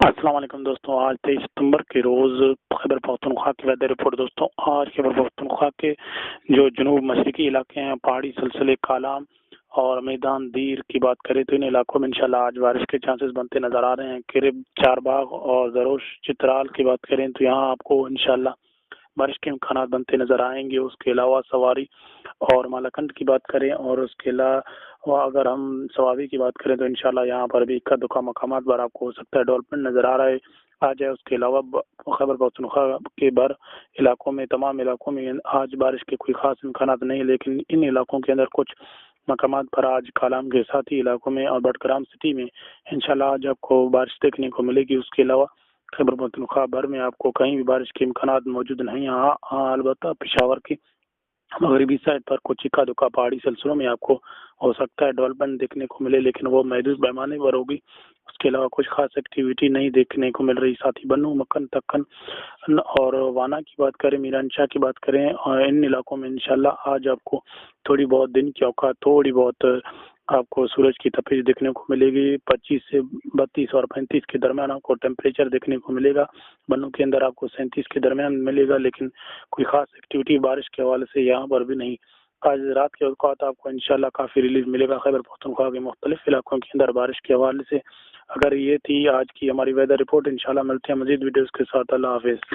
السلام علیکم دوستوں، آج 23 ستمبر کے روز خیبر پختونخوا کی ویدر رپورٹ۔ دوستوں آج خیبر پختونخوا کے جو جنوب مشرقی علاقے ہیں، پہاڑی سلسلے کالام اور میدان دیر کی بات کریں تو ان علاقوں میں انشاءاللہ آج بارش کے چانسز بنتے نظر آ رہے ہیں۔ کرب، چار باغ اور زروش چترال کی بات کریں تو یہاں آپ کو انشاءاللہ بارش کے امکانات بنتے نظر آئیں گے۔ اس کے علاوہ سواری اور مالاکنڈ کی بات کریں اور اس کے علاوہ اگر ہم سوابی کی بات کریں تو انشاءاللہ یہاں پر بھی اکا دکا مقامات پر آپ کو ہو سکتا ہے ڈیولپمنٹ نظر آ رہا ہے آج ہے۔ اس کے علاوہ خیبر پختونخوا کے بر علاقوں میں، تمام علاقوں میں آج بارش کے کوئی خاص امکانات نہیں، لیکن ان علاقوں کے اندر کچھ مقامات پر آج کالام کے ساتھی علاقوں میں اور بٹگرام سٹی میں انشاءاللہ آج آپ کو بارش دیکھنے کو ملے گی۔ اس کے علاوہ خیبر پختونخوا بھر میں آپ کو کہیں بھی بارش کے امکانات موجود نہیں۔ ہاں البتہ پشاور کی مغربی سائڈ پر کچھ اکا دکا پہاڑی سلسلوں میں آپ کو ہو سکتا ہے ڈیولپمنٹ دیکھنے کو ملے، لیکن وہ محدود پیمانے پر ہوگی۔ اس کے علاوہ کچھ خاص ایکٹیویٹی نہیں دیکھنے کو مل رہی۔ ساتھی بنو، مکن، تکن اور وانا کی بات کریں، میرانشاہ کی بات کریں، اور ان علاقوں میں انشاءاللہ آج آپ کو تھوڑی بہت دن کی اوقات، تھوڑی بہت آپ کو سورج کی تپش دیکھنے کو ملے گی۔ 25 سے 32 اور 35 کے درمیان آپ کو ٹیمپریچر دیکھنے کو ملے گا۔ بنو کے اندر آپ کو 37 کے درمیان ملے گا، لیکن کوئی خاص ایکٹیویٹی بارش کے حوالے سے یہاں پر بھی نہیں۔ آج رات کے اوقات آپ کو انشاءاللہ کافی ریلیف ملے گا خیبر پختونخوا کے مختلف علاقوں کے اندر بارش کے حوالے سے۔ اگر یہ تھی آج کی ہماری ویدر رپورٹ، انشاءاللہ ملتے ہیں مزید ویڈیوز کے ساتھ۔ اللہ حافظ۔